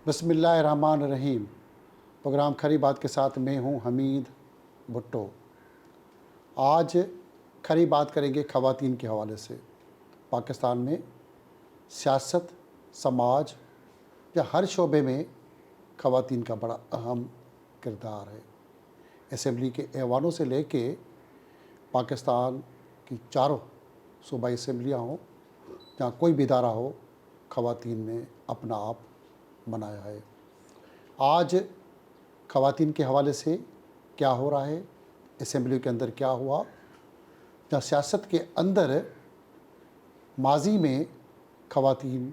بسم اللہ الرحمن الرحیم۔ پروگرام کھری بات کے ساتھ میں ہوں حمید بھٹو۔ آج کھری بات کریں گے خواتین کے حوالے سے۔ پاکستان میں سیاست، سماج یا ہر شعبے میں خواتین کا بڑا اہم کردار ہے۔ اسمبلی کے ایوانوں سے لے کے پاکستان کی چاروں صوبائی اسمبلیاں ہوں، جہاں کوئی بھی ادارہ ہو، خواتین نے اپنا آپ بنایا ہے۔ آج خواتین کے حوالے سے کیا ہو رہا ہے، اسمبلی کے اندر کیا ہوا، یا سیاست کے اندر ماضی میں خواتین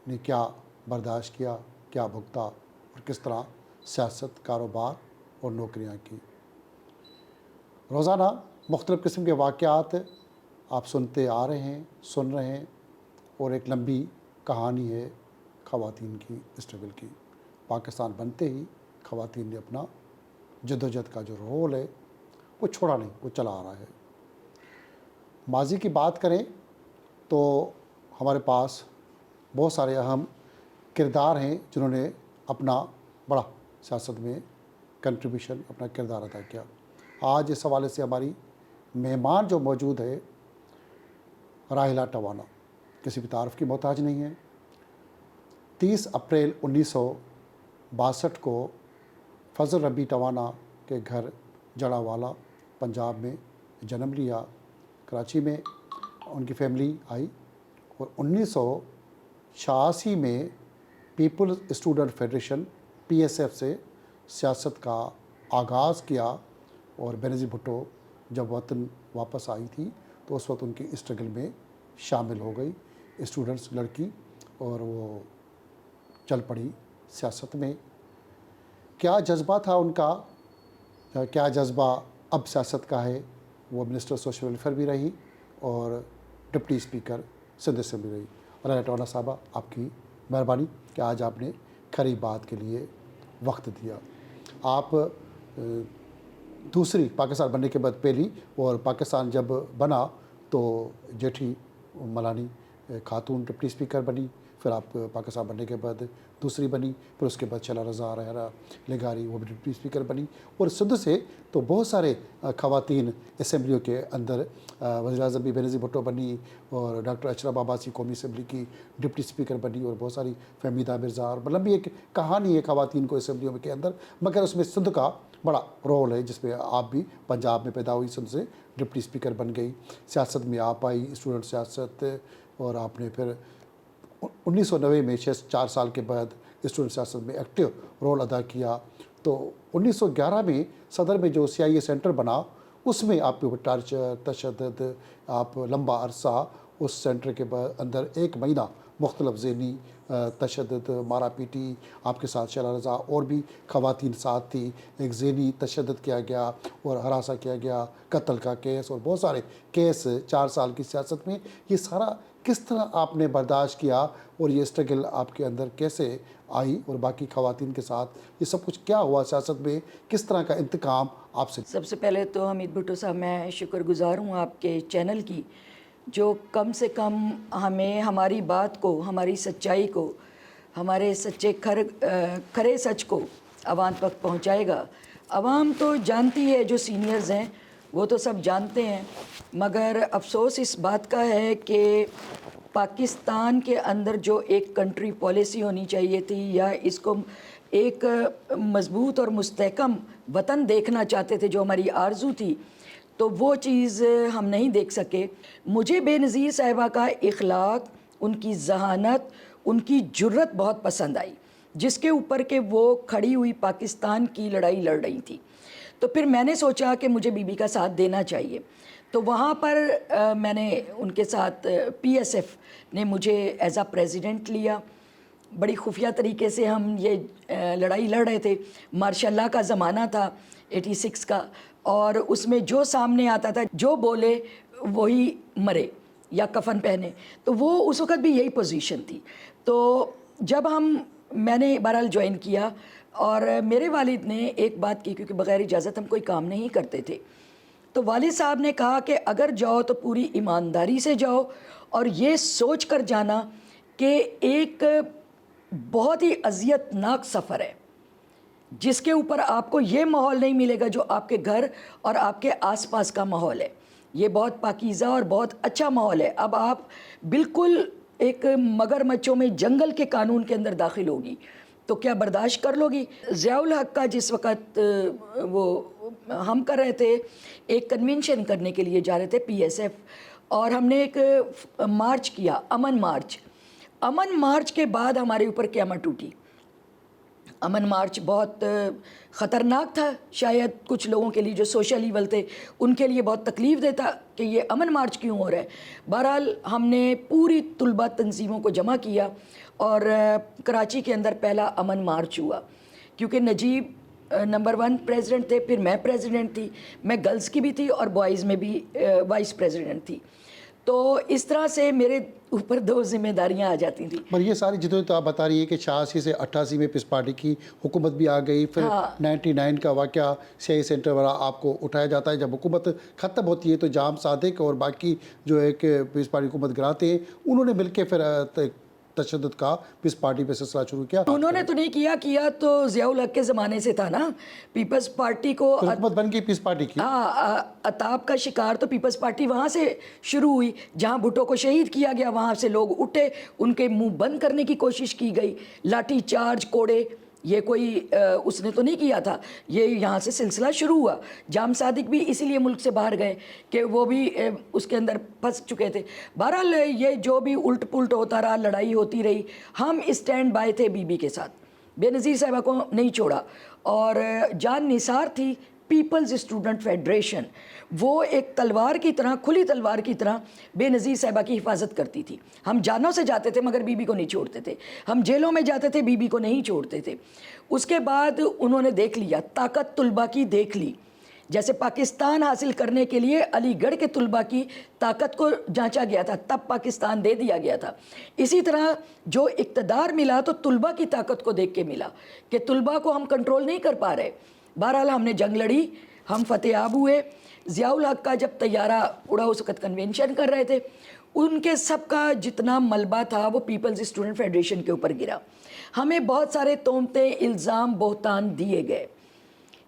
نے کیا برداشت کیا، کیا بھگتا، اور کس طرح سیاست، کاروبار اور نوکریاں کی۔ روزانہ مختلف قسم کے واقعات آپ سنتے آ رہے ہیں، سن رہے ہیں، اور ایک لمبی کہانی ہے خواتین کی اسٹرگل کی۔ پاکستان بنتے ہی خواتین نے اپنا جدوجہد کا جو رول ہے وہ چھوڑا نہیں، وہ چلا آ رہا ہے۔ ماضی کی بات کریں تو ہمارے پاس بہت سارے اہم کردار ہیں جنہوں نے اپنا بڑا سیاست میں کنٹریبیوشن، اپنا کردار ادا کیا۔ آج اس حوالے سے ہماری مہمان جو موجود ہے، راحلہ ٹوانا، کسی بھی تعارف کی محتاج نہیں ہے۔ 30 اپریل 1962 کو فضل ربی ٹوانا کے گھر جڑا والا پنجاب میں جنم لیا۔ کراچی میں ان کی فیملی آئی اور 1986 میں پیپلز اسٹوڈنٹ فیڈریشن PSF سے سیاست کا آغاز کیا، اور بینظیر بھٹو جب وطن واپس آئی تھی تو اس وقت ان کی اسٹرگل میں شامل ہو گئی، اسٹوڈنٹس لڑکی، اور وہ چل پڑی سیاست میں۔ کیا جذبہ تھا ان کا، کیا جذبہ اب سیاست کا ہے، وہ منسٹر سوشل ویلفیئر بھی رہی اور ڈپٹی اسپیکر سندھ اسمبلی رہی۔ راحلہ ٹوانا صاحبہ، آپ کی مہربانی کہ آج آپ نے کھری بات کے لیے وقت دیا۔ آپ دوسری پاکستان بننے کے بعد پہلی، اور پاکستان جب بنا تو جیٹھی ملانی خاتون ڈپٹی اسپیکر بنی، پھر آپ پاکستان بننے کے بعد دوسری بنی، پھر اس کے بعد شیلا رضا رحرہ لگاری، وہ بھی ڈپٹی اسپیکر بنی، اور سندھ سے تو بہت سارے خواتین اسمبلیوں کے اندر، وزیر اعظم بھی بینظیر بھٹو بنی، اور ڈاکٹر اشرف عباسی قومی اسمبلی کی ڈپٹی اسپیکر بنی، اور بہت ساری فہمیدہ مرزا، اور لمبی ایک کہانی ہے خواتین کو اسمبلیوں کے اندر، مگر اس میں سندھ کا بڑا رول ہے، جس میں آپ بھی پنجاب میں پیدا ہوئی، سندھ سے ڈپٹی اسپیکر بن گئی، سیاست میں آپ آئی، اسٹوڈنٹ سیاست، اور آپ نے پھر 1990 میں 4 سال کے بعد اسٹوڈنٹ سیاست میں ایکٹیو رول ادا کیا۔ تو 1911 میں صدر میں جو CIA سینٹر بنا، اس میں آپ کو ٹارچر، تشدد، آپ لمبا عرصہ اس سینٹر کے اندر 1 مہینہ مختلف ذہنی تشدد، مارا پیٹی، آپ کے ساتھ شیلا رضا اور بھی خواتین ساتھ تھی، ایک ذہنی تشدد کیا گیا اور ہراساں کیا گیا، قتل کا کیس اور بہت سارے کیس 4 سال کی سیاست میں۔ یہ سارا کس طرح آپ نے برداشت کیا، اور یہ اسٹرگل آپ کے اندر کیسے آئی، اور باقی خواتین کے ساتھ یہ سب کچھ کیا ہوا سیاست میں، کس طرح کا انتقام آپ سے؟ سب سے پہلے تو حمید بھٹو صاحب، میں شکر گزار ہوں آپ کے چینل کی، جو کم سے کم ہمیں ہماری بات کو، ہماری سچائی کو، ہمارے سچے کھرے سچ کو عوام تک پہنچائے گا۔ عوام تو جانتی ہے، جو سینئرز ہیں وہ تو سب جانتے ہیں، مگر افسوس اس بات کا ہے کہ پاکستان کے اندر جو ایک کنٹری پالیسی ہونی چاہیے تھی، یا اس کو ایک مضبوط اور مستحکم وطن دیکھنا چاہتے تھے، جو ہماری آرزو تھی، تو وہ چیز ہم نہیں دیکھ سکے۔ مجھے بے نظیر صاحبہ کا اخلاق، ان کی ذہانت، ان کی جرت بہت پسند آئی، جس کے اوپر کہ وہ کھڑی ہوئی پاکستان کی لڑائی لڑ رہی تھی۔ تو پھر میں نے سوچا کہ مجھے بی بی کا ساتھ دینا چاہیے، تو وہاں پر میں نے ان کے ساتھ PSF نے مجھے ایز اے پریزیڈنٹ لیا۔ بڑی خفیہ طریقے سے ہم یہ لڑائی لڑ رہے تھے۔ مارشاء اللہ کا زمانہ تھا 86 کا، اور اس میں جو سامنے آتا تھا، جو بولے وہی مرے یا کفن پہنے، تو وہ اس وقت بھی یہی پوزیشن تھی۔ تو جب میں نے بہرحال جوائن کیا، اور میرے والد نے ایک بات کی، کیونکہ بغیر اجازت ہم کوئی کام نہیں کرتے تھے، تو والد صاحب نے کہا کہ اگر جاؤ تو پوری ایمانداری سے جاؤ، اور یہ سوچ کر جانا کہ ایک بہت ہی اذیت ناک سفر ہے جس کے اوپر آپ کو یہ ماحول نہیں ملے گا جو آپ کے گھر اور آپ کے آس پاس کا ماحول ہے. یہ بہت پاکیزہ اور بہت اچھا ماحول ہے. اب آپ بالکل ایک مگرمچھوں میں جنگل کے قانون کے اندر داخل ہوگی تو کیا برداشت کر لو گی؟ ضیاء الحق کا جس وقت وہ ہم کر رہے تھے ایک کنونشن کرنے کے لیے جا رہے تھے PSF، اور ہم نے ایک مارچ کیا، امن مارچ کے بعد ہمارے اوپر قیامت ٹوٹی. امن مارچ بہت خطرناک تھا، شاید کچھ لوگوں کے لیے جو سوشل ایول تھے ان کے لیے بہت تکلیف دہ تھا کہ یہ امن مارچ کیوں ہو رہا ہے. بہرحال ہم نے پوری طلبہ تنظیموں کو جمع کیا اور کراچی کے اندر پہلا امن مارچ ہوا، کیونکہ نجیب نمبر 1 پریزیڈنٹ تھے، پھر میں پریزیڈنٹ تھی، میں گرلز کی بھی تھی اور بوائز میں بھی وائس پریزیڈنٹ تھی. تو اس طرح سے میرے اوپر 2 ذمہ داریاں آ جاتی تھیں. پر یہ ساری جدوجہد تو آپ بتا رہی ہے کہ 86 سے 88 میں پیپلز پارٹی کی حکومت بھی آ گئی، پھر 99 کا واقعہ CI سینٹر والا آپ کو اٹھایا جاتا ہے. جب حکومت ختم ہوتی ہے تو جام صادق اور باقی جو ایک پیپلز پارٹی حکومت گراتے ہیں انہوں نے مل کے پھر تشدد کا پیپلز پارٹی پہ سلسلہ شروع کیا. انہوں نے تو نہیں کیا تو ضیاء الحق کے زمانے سے تھا نا. پیپلز پارٹی کو حکومت بن گئی پیپلز پارٹی کی. ہاں، عطاب کا شکار تو پیپلز پارٹی وہاں سے شروع ہوئی جہاں بھٹو کو شہید کیا گیا. وہاں سے لوگ اٹھے، ان کے منہ بند کرنے کی کوشش کی گئی، لاٹھی چارج، کوڑے. یہ کوئی اس نے تو نہیں کیا تھا، یہ یہاں سے سلسلہ شروع ہوا. جام صادق بھی اسی لیے ملک سے باہر گئے کہ وہ بھی اس کے اندر پھنس چکے تھے. بہرحال یہ جو بھی الٹ پلٹ ہوتا رہا، لڑائی ہوتی رہی، ہم اسٹینڈ بائی تھے بی بی کے ساتھ. بے نظیر صاحبہ کو نہیں چھوڑا. اور جان نثار تھی پیپلز اسٹوڈنٹ فیڈریشن، وہ ایک تلوار کی طرح، کھلی تلوار کی طرح بے نظیر صاحبہ کی حفاظت کرتی تھی. ہم جانوں سے جاتے تھے مگر بی بی کو نہیں چھوڑتے تھے، ہم جیلوں میں جاتے تھے بی بی کو نہیں چھوڑتے تھے. اس کے بعد انہوں نے دیکھ لیا، طاقت طلبہ کی دیکھ لی. جیسے پاکستان حاصل کرنے کے لیے علی گڑھ کے طلبہ کی طاقت کو جانچا گیا تھا، تب پاکستان دے دیا گیا تھا. اسی طرح جو اقتدار ملا تو طلبہ کی طاقت کو دیکھ کے ملا کہ طلبہ کو ہم کنٹرول نہیں کر پا رہے. بہرحال ہم نے جنگ لڑی، ہم فتح یاب ہوئے. ضیاء الحق کا جب طیارہ اڑا اس وقت کنونشن کر رہے تھے، ان کے سب کا جتنا ملبہ تھا وہ پیپلز اسٹوڈنٹ فیڈریشن کے اوپر گرا. ہمیں بہت سارے تہمتیں، الزام، بہتان دیے گئے.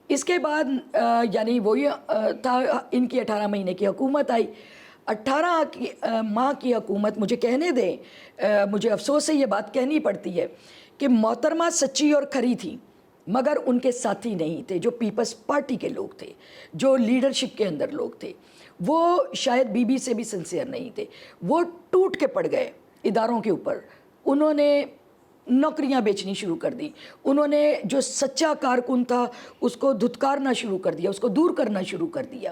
اس کے بعد یعنی وہی تھا، ان کی 18 مہینے کی حکومت آئی. 18 ماہ کی حکومت، مجھے کہنے دیں، مجھے افسوس سے یہ بات کہنی پڑتی ہے کہ محترمہ سچی اور کھری تھی مگر ان کے ساتھی نہیں تھے جو پیپلز پارٹی کے لوگ تھے، جو لیڈرشپ کے اندر لوگ تھے. وہ شاید بی بی سے بھی سنسیئر نہیں تھے. وہ ٹوٹ کے پڑ گئے اداروں کے اوپر. انہوں نے نوکریاں بیچنی شروع کر دی. انہوں نے جو سچا کارکن تھا اس کو دھتکارنا شروع کر دیا، اس کو دور کرنا شروع کر دیا.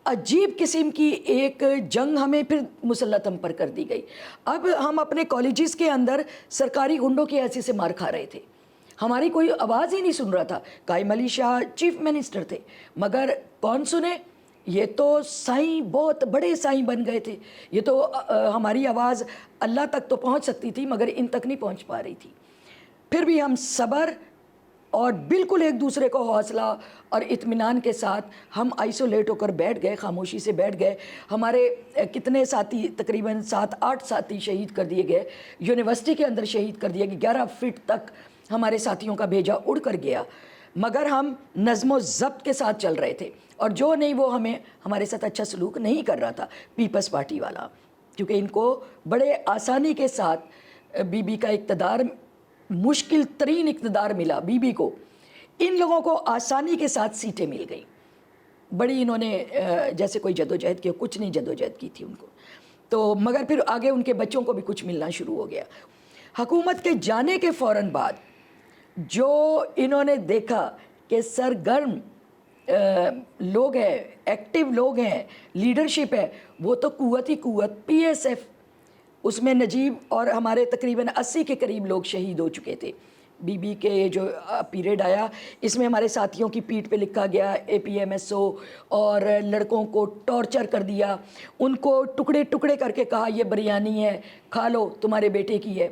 عجیب قسم کی ایک جنگ ہمیں پھر مسلط ہم پر کر دی گئی. اب ہم اپنے کالجز کے اندر سرکاری گنڈوں کی ایسی سے مار کھا رہے تھے. ہماری کوئی آواز ہی نہیں سن رہا تھا. قائم علی شاہ چیف منسٹر تھے مگر کون سنے؟ یہ تو سائیں، بہت بڑے سائیں بن گئے تھے. یہ تو ہماری آواز اللہ تک تو پہنچ سکتی تھی مگر ان تک نہیں پہنچ پا رہی تھی. پھر بھی ہم صبر اور بالکل ایک دوسرے کو حوصلہ اور اطمینان کے ساتھ ہم آئسولیٹ ہو کر بیٹھ گئے، خاموشی سے بیٹھ گئے. ہمارے کتنے ساتھی، تقریباً 7-8 ساتھی شہید کر دیے گئے. یونیورسٹی کے اندر شہید کر دیا گیا. 11 فٹ تک ہمارے ساتھیوں کا بھیجا اڑ کر گیا مگر ہم نظم و ضبط کے ساتھ چل رہے تھے. اور جو نہیں وہ ہمارے ساتھ اچھا سلوک نہیں کر رہا تھا پیپلز پارٹی والا، کیونکہ ان کو بڑے آسانی کے ساتھ بی بی کا اقتدار، مشکل ترین اقتدار ملا بی بی کو. ان لوگوں کو آسانی کے ساتھ سیٹیں مل گئیں. بڑی انہوں نے جیسے کوئی جدوجہد کی، کچھ نہیں جدوجہد کی تھی ان کو تو، مگر پھر آگے ان کے بچوں کو بھی کچھ ملنا شروع ہو گیا. حکومت کے جانے کے فوراً بعد جو انہوں نے دیکھا کہ سرگرم لوگ ہیں، ایکٹیو لوگ ہیں، لیڈرشپ ہے، وہ تو قوت ہی قوت PSF. اس میں نجیب اور ہمارے تقریباً 80 کے قریب لوگ شہید ہو چکے تھے. بی بی کے جو پیریڈ آیا اس میں ہمارے ساتھیوں کی پیٹھ پہ لکھا گیا APMSO، اور لڑکوں کو ٹارچر کر دیا، ان کو ٹکڑے ٹکڑے کر کے کہا یہ بریانی ہے، کھا لو، تمہارے بیٹے کی ہے.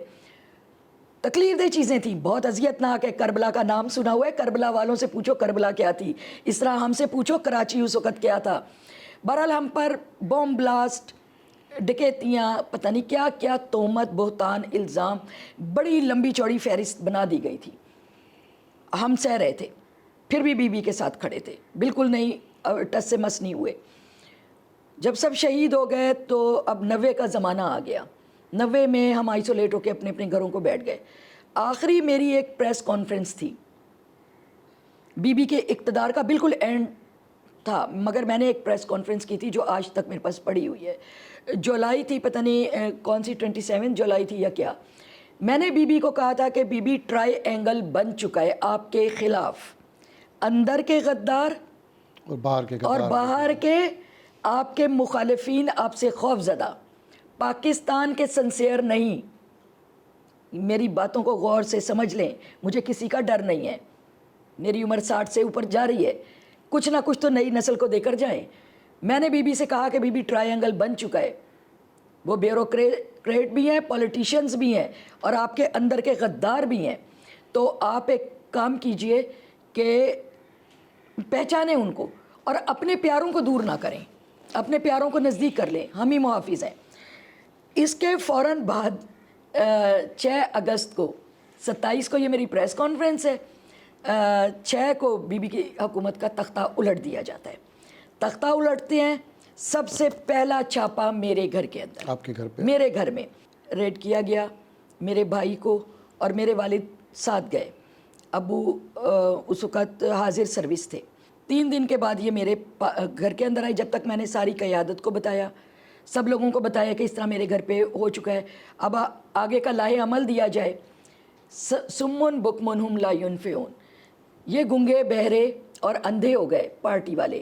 تکلیف دہ چیزیں تھیں، بہت اذیتناک ہے. کربلا کا نام سنا ہوا ہے؟ کربلا والوں سے پوچھو کربلا کیا تھی. اس طرح ہم سے پوچھو کراچی اس وقت کیا تھا. بہرحال ہم پر بوم بلاسٹ، ڈکیتیاں، پتہ نہیں کیا کیا تہمت، بہتان، الزام، بڑی لمبی چوڑی فہرست بنا دی گئی تھی. ہم سہ رہے تھے، پھر بھی بی بی کے ساتھ کھڑے تھے، بالکل نہیں ٹس سے مس نہیں ہوئے. جب سب شہید ہو گئے تو اب 90 کا زمانہ آ گیا. 90 میں ہم آئسولیٹ ہو کے اپنے اپنے گھروں کو بیٹھ گئے. آخری میری ایک پریس کانفرنس تھی، بی بی کے اقتدار کا بالکل اینڈ تھا، مگر میں نے ایک پریس کانفرنس کی تھی جو آج تک میرے پاس پڑی ہوئی ہے. جولائی تھی، پتہ نہیں کون سی 27 جولائی تھی یا کیا. میں نے بی بی کو کہا تھا کہ بی بی ٹرائی اینگل بن چکا ہے آپ کے خلاف، اندر کے غدار اور باہر کے آپ کے مخالفین آپ سے خوف زدہ، پاکستان کے سنسیئر نہیں. میری باتوں کو غور سے سمجھ لیں، مجھے کسی کا ڈر نہیں ہے. میری عمر 60 سے اوپر جا رہی ہے، کچھ نہ کچھ تو نئی نسل کو دے کر جائیں. میں نے بی بی سے کہا کہ بی بی ٹرائی اینگل بن چکا ہے، وہ بیوروکریٹ بھی ہیں، پولیٹیشینز بھی ہیں، اور آپ کے اندر کے غدار بھی ہیں. تو آپ ایک کام کیجئے کہ پہچانیں ان کو اور اپنے پیاروں کو دور نہ کریں، اپنے پیاروں کو نزدیک کر لیں، ہم ہی محافظ ہیں. اس کے فوراً بعد 6 اگست کو، 27 کو یہ میری پریس کانفرنس ہے، 6 کو بی بی کی حکومت کا تختہ الٹ دیا جاتا ہے. تختہ الٹتے ہیں، سب سے پہلا چھاپا میرے گھر کے اندر، آپ کے گھر پہ، میرے گھر میں ریڈ کیا گیا. میرے بھائی کو اور میرے والد ساتھ گئے. ابو اس وقت حاضر سروس تھے. 3 دن کے بعد یہ میرے گھر کے اندر آئی. جب تک میں نے ساری قیادت کو بتایا، سب لوگوں کو بتایا کہ اس طرح میرے گھر پہ ہو چکا ہے، اب آگے کا لاہے عمل دیا جائے. سمن بکمن ہم لا ینفعون، یہ گنگے بہرے اور اندھے ہو گئے پارٹی والے،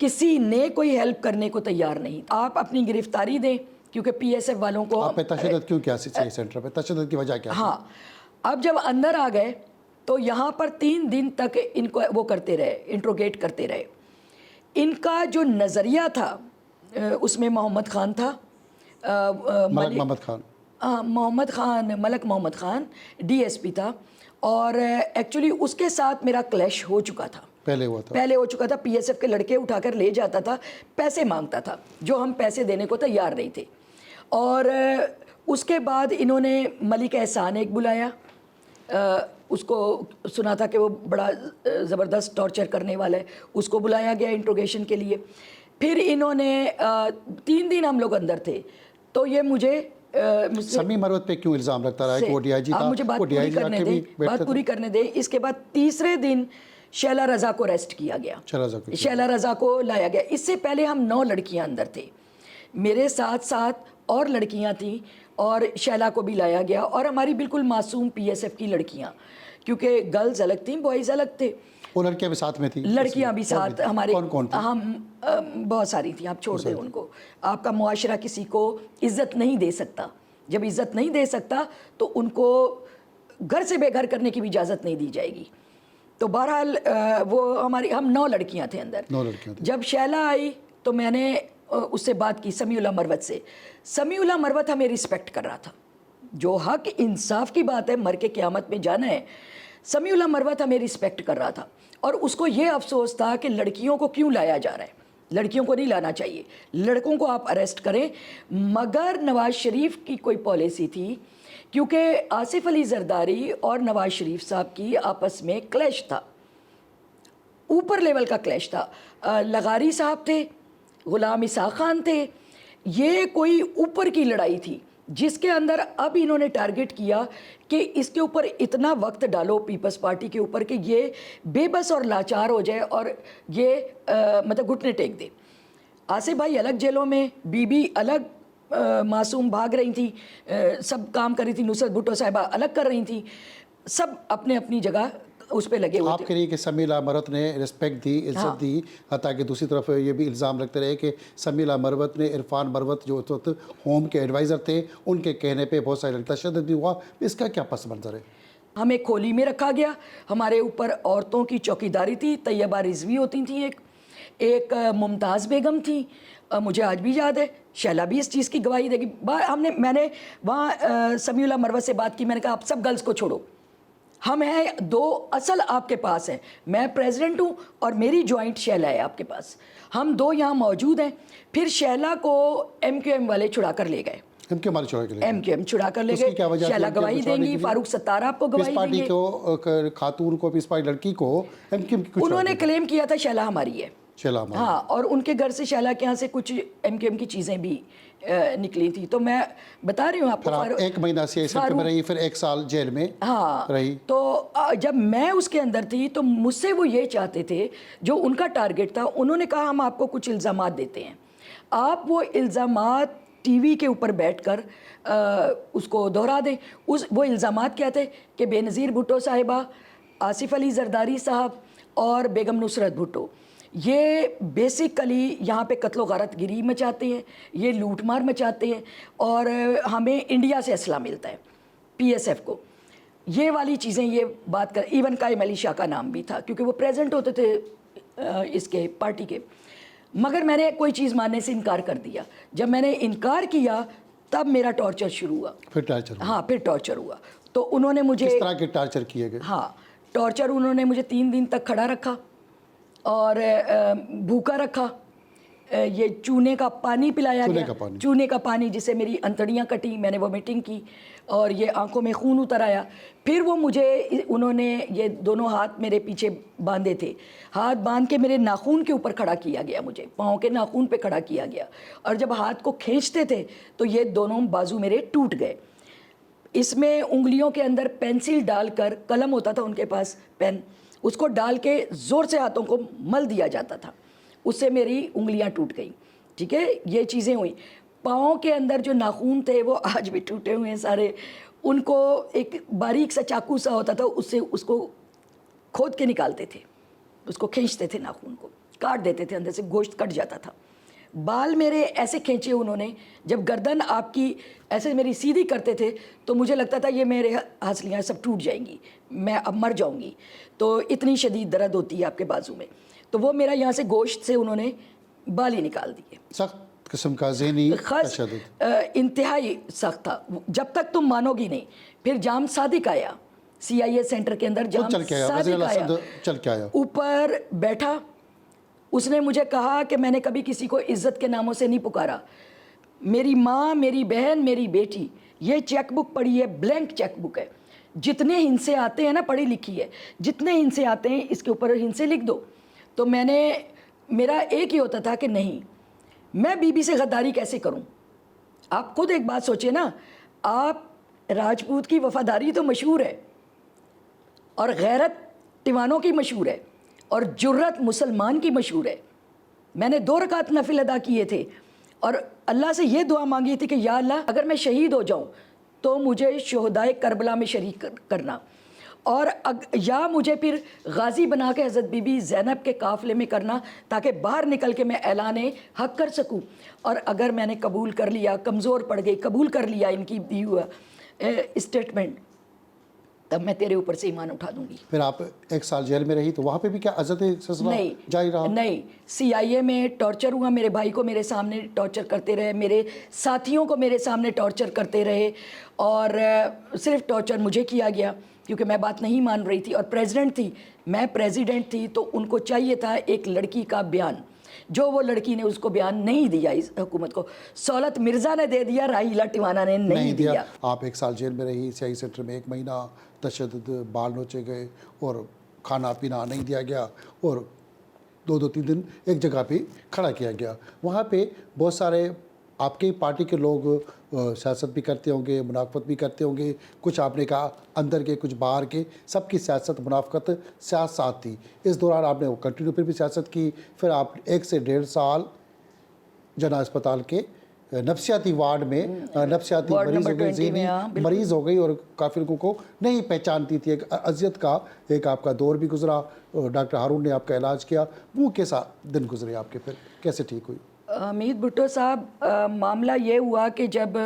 کسی نے کوئی ہیلپ کرنے کو تیار نہیں. آپ اپنی گرفتاری دیں، کیونکہ پی ایس ایف والوں کو آپ پہ تشدد کیوں کیا سینٹر پہ تشدد کی وجہ کیا تھی؟ ہاں، اب جب اندر آ گئے تو یہاں پر 3 دن تک ان کو وہ کرتے رہے، انٹروگیٹ کرتے رہے. ان کا جو نظریہ تھا، اس میں محمد خان تھا، ملک محمد خان، ملک Muhammad Khan D S P تھا، اور ایکچولی اس کے ساتھ میرا کلیش ہو چکا تھا، پہلے ہو چکا تھا. پی ایس ایف کے لڑکے اٹھا کر لے جاتا تھا، پیسے مانگتا تھا جو ہم پیسے دینے کو تیار نہیں تھے. اور اس کے بعد انہوں نے ملک احسان ایک بلایا، اس کو سنا تھا کہ وہ بڑا زبردست ٹارچر کرنے والا ہے، اس کو بلایا گیا انٹروگیشن کے لیے. پھر انہوں نے 3 دن ہم لوگ اندر تھے، تو یہ مجھے سمیع مروت پہ کیوں الزام لگتا رہا کہ وہ ڈی آئی جی تھا؟ مجھے بات پوری کرنے دیں. اس کے بعد تیسرے دن شیلا رضا کو اریسٹ کیا گیا، شیلا رضا کو لایا گیا. اس سے پہلے ہم 9 لڑکیاں اندر تھے، میرے ساتھ اور لڑکیاں تھیں، اور شیلا کو بھی لایا گیا، اور ہماری بالکل معصوم پی ایس ایف کی لڑکیاں، کیونکہ گرلز الگ تھیں، بوائز الگ تھے. وہ لڑکیاں بھی ساتھ میں تھیں؟ لڑکیاں بھی ساتھ ہمارے، کون تھیں؟ ہم بہت ساری تھیں، آپ چھوڑ دیں ان کو. آپ کا معاشرہ کسی کو عزت نہیں دے سکتا، جب عزت نہیں دے سکتا تو ان کو گھر سے بے گھر کرنے کی بھی اجازت نہیں دی جائے گی. تو بہرحال ہم 9 لڑکیاں تھے اندر. جب شیلا آئی تو میں نے اس سے بات کی، سمیع اللہ مروت سے. سمیع اللہ مروت ہمیں رسپیکٹ کر رہا تھا، جو حق انصاف کی بات ہے، مر کے قیامت میں جانا ہے. سمیع اللہ مروت ہمیں رسپیکٹ کر رہا تھا، اور اس کو یہ افسوس تھا کہ لڑکیوں کو کیوں لایا جا رہا ہے، لڑکیوں کو نہیں لانا چاہیے، لڑکوں کو آپ اریسٹ کریں. مگر نواز شریف کی کوئی پالیسی تھی، کیونکہ آصف علی زرداری اور نواز شریف صاحب کی آپس میں کلیش تھا، اوپر لیول کا کلیش تھا. لغاری صاحب تھے، غلام اسحاق خان تھے، یہ کوئی اوپر کی لڑائی تھی جس کے اندر اب انہوں نے ٹارگٹ کیا کہ اس کے اوپر اتنا وقت ڈالو پیپلز پارٹی کے اوپر کہ یہ بے بس اور لاچار ہو جائے اور یہ مطلب گھٹنے ٹیک دے. آصف بھائی الگ جیلوں میں، بی بی الگ معصوم بھاگ رہی تھی، سب کام کر رہی تھی، نصرت بھٹو صاحبہ الگ کر رہی تھیں، سب اپنے اپنی جگہ اس پہ لگے ہوئے تھے. آپ کے لیے کہ سمیع اللہ مروت نے رسپیکٹ دی، عزت دی، حتیٰ کہ دوسری طرف یہ بھی الزام لگتے رہے کہ سمیع اللہ مروت نے عرفان مروت جو اس وقت ہوم کے ایڈوائزر تھے، ان کے کہنے پہ بہت سارے تشدد بھی ہوا. اس کا کیا پس منظر ہے؟ ہمیں کھولی میں رکھا گیا، ہمارے اوپر عورتوں کی چوکیداری تھی. طیبہ رضوی ہوتی تھیں، ایک ممتاز بیگم تھیں، مجھے آج بھی یاد ہے. شیلا بھی اس چیز کی گواہی دے گی. میں نے وہاں سمیع اللہ مروت سے بات کی، میں نے کہا آپ سب گرلز کو چھوڑو، ہم ہیں دو اصل آپ کے پاس ہیں, میں پریزیڈنٹ ہوں اور میری جوائنٹ شیلا ہے آپ کے پاس, ہم دو یہاں موجود ہیں. پھر شیلا کو ایم کیو ایم والے چھڑا کر لے گئے, ایم کیو ہمارے چھوڑے کے لیے ایم کیو ایم چھڑا کر لے گئے. شیلا گواہی دیں گی, فاروق ستار آپ کو پیس گواہی دیں پارٹی گے. کو خاتون کو, پیس پارٹی لڑکی کو ایم کیو ایم کی انہوں نے کلیم کیا تھا شیلا ہماری ہے, شیلا ہماری. ہاں, اور ان کے گھر سے شیلا کے یہاں سے کچھ ایم کیو ایم کی چیزیں بھی نکلی تھی. تو میں بتا رہی ہوں آپ کو, پھر آپ 1 مہینہ سی آئی سیکٹر میں رہی, پھر 1 سال جیل میں رہی. تو جب میں اس کے اندر تھی تو مجھ سے وہ یہ چاہتے تھے, جو ان کا ٹارگٹ تھا, انہوں نے کہا ہم آپ کو کچھ الزامات دیتے ہیں, آپ وہ الزامات ٹی وی کے اوپر بیٹھ کر اس کو دہرا دیں. وہ الزامات کیا تھے کہ بے نظیر بھٹو صاحبہ, آصف علی زرداری صاحب اور بیگم نصرت بھٹو یہ بیسیکلی یہاں پہ قتل و غارت گری مچاتے ہیں, یہ لوٹ مار مچاتے ہیں, اور ہمیں انڈیا سے اسلحہ ملتا ہے پی ایس ایف کو. یہ والی چیزیں یہ بات کر, ایون قائم علی شاہ کا نام بھی تھا کیونکہ وہ پریزنٹ ہوتے تھے اس کے پارٹی کے. مگر میں نے کوئی چیز ماننے سے انکار کر دیا. جب میں نے انکار کیا تب میرا ٹارچر شروع ہوا. پھر ٹارچر, ہاں پھر ٹارچر ہوا. تو انہوں نے مجھے کس طرح کے ٹارچر کیے گئے؟ ہاں ٹارچر, انہوں نے مجھے 3 دن تک کھڑا رکھا اور بھوکا رکھا. یہ چونے کا پانی پلایا گیا, چونے کا پانی جسے میری انتڑیاں کٹی, میں نے وہ میٹنگ کی اور یہ آنکھوں میں خون اتر آیا. پھر وہ مجھے انہوں نے یہ دونوں ہاتھ میرے پیچھے باندھے تھے, ہاتھ باندھ کے میرے ناخون کے اوپر کھڑا کیا گیا, مجھے پاؤں کے ناخون پہ کھڑا کیا گیا, اور جب ہاتھ کو کھینچتے تھے تو یہ دونوں بازو میرے ٹوٹ گئے. اس میں انگلیوں کے اندر پینسل ڈال کر, قلم ہوتا تھا ان کے پاس پین, اس کو ڈال کے زور سے ہاتھوں کو مل دیا جاتا تھا, اس سے میری انگلیاں ٹوٹ گئیں. ٹھیک ہے, یہ چیزیں ہوئیں. پاؤں کے اندر جو ناخون تھے وہ آج بھی ٹوٹے ہوئے ہیں سارے. ان کو ایک باریک سا چاقو سا ہوتا تھا, اس سے اس کو کھود کے نکالتے تھے, اس کو کھینچتے تھے, ناخون کو کاٹ دیتے تھے, اندر سے گوشت کٹ جاتا تھا. بال میرے ایسے کھینچے انہوں نے, جب گردن آپ کی ایسے میری سیدھی کرتے تھے تو مجھے لگتا تھا یہ میرے ہنسلیاں سب ٹوٹ جائیں گی, میں اب مر جاؤں گی. تو اتنی شدید درد ہوتی ہے آپ کے بازو میں. تو وہ میرا یہاں سے گوشت سے انہوں نے بال ہی نکال دیے. سخت قسم کا ذہنی تشدد, انتہائی سخت تھا. جب تک تم مانو گی نہیں. پھر جام صادق آیا سی آئی اے سینٹر کے اندر, جام صادق آیا, چل کے آیا, اوپر بیٹھا. اس نے مجھے کہا کہ میں نے کبھی کسی کو عزت کے ناموں سے نہیں پکارا. میری ماں, میری بہن, میری بیٹی, یہ چیک بک پڑھی ہے, بلینک چیک بک ہے. جتنے ہنسے آتے ہیں نا, پڑھی لکھی ہے, جتنے ہنسے آتے ہیں اس کے اوپر ہنسے لکھ دو. تو میرا ایک ہی ہوتا تھا کہ نہیں, میں بی بی سے غداری کیسے کروں. آپ خود ایک بات سوچیں نا, آپ راجپوت کی وفاداری تو مشہور ہے, اور غیرت ٹیوانوں کی مشہور ہے, اور جرت مسلمان کی مشہور ہے. میں نے 2 رکعت نفل ادا کیے تھے اور اللہ سے یہ دعا مانگی تھی کہ یا اللہ اگر میں شہید ہو جاؤں تو مجھے شہدائے کربلا میں شریک کرنا, اور یا مجھے پھر غازی بنا کے حضرت بی بی زینب کے قافلے میں کرنا, تاکہ باہر نکل کے میں اعلان حق کر سکوں. اور اگر میں نے قبول کر لیا, کمزور پڑ گئی, قبول کر لیا ان کی دی ہوا اسٹیٹمنٹ, تب میں تیرے اوپر سے ایمان اٹھا دوں گی. پھر آپ 1 سال جیل میں رہی, تو وہاں پہ بھی کیا عزت سلسلہ جاری رہا؟ نہیں, سی آئی اے میں ٹارچر ہوا. میرے بھائی کو میرے سامنے ٹارچر کرتے رہے, میرے ساتھیوں کو میرے سامنے ٹارچر کرتے رہے, اور صرف ٹارچر مجھے کیا گیا کیونکہ میں بات نہیں مان رہی تھی, اور پریزیڈنٹ تھی, میں پریزیڈنٹ تھی. تو ان کو چاہیے تھا ایک لڑکی کا بیان, جو وہ لڑکی نے اس کو بیان نہیں دیا اس حکومت کو. سہولت مرزا نے دے دیا, راہیلا ٹیوانا نے نہیں دیا. آپ 1 سال جیل میں رہی, سی آئی سینٹر میں 1 مہینہ, تشدد, بال نوچے گئے, اور کھانا پینا نہیں دیا گیا, اور 2-3 دن ایک جگہ پہ کھڑا کیا گیا. وہاں پہ بہت سارے آپ کی پارٹی کے لوگ سیاست بھی کرتے ہوں گے, منافقت بھی کرتے ہوں گے. کچھ آپ نے کہا اندر کے, کچھ باہر کے, سب کی سیاست منافقت سیاست تھی. اس دوران آپ نے وہ کنٹینیو پھر بھی سیاست کی. پھر آپ 1 سے 1.5 سال جنا اسپتال کے نفسیاتی وارڈ میں نفسیاتی مریض ہو گئی, ذہنی مریض ہو گئی, اور کافی لوگوں کو نہیں پہچانتی تھی. ایک اذیت کا ایک آپ کا دور بھی گزرا. ڈاکٹر ہارون نے آپ کا علاج کیا. وہ کیسا دن گزرے آپ کے, پھر کیسے ٹھیک ہوئی؟ امید بھٹو صاحب, معاملہ یہ ہوا کہ جب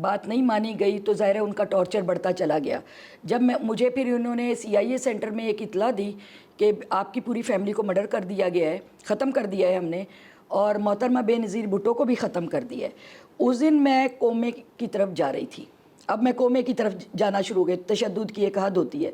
بات نہیں مانی گئی تو ظاہر ہے ان کا ٹارچر بڑھتا چلا گیا. جب مجھے پھر انہوں نے سی آئی اے سینٹر میں ایک اطلاع دی کہ آپ کی پوری فیملی کو مرڈر کر دیا گیا ہے, ختم کر دیا ہے ہم نے, اور محترمہ بے نظیر بھٹو کو بھی ختم کر دیا ہے. اس دن میں کومے کی طرف جا رہی تھی. اب میں کومے کی طرف جانا شروع ہو گئی. تشدد کی ایک حد ہوتی ہے.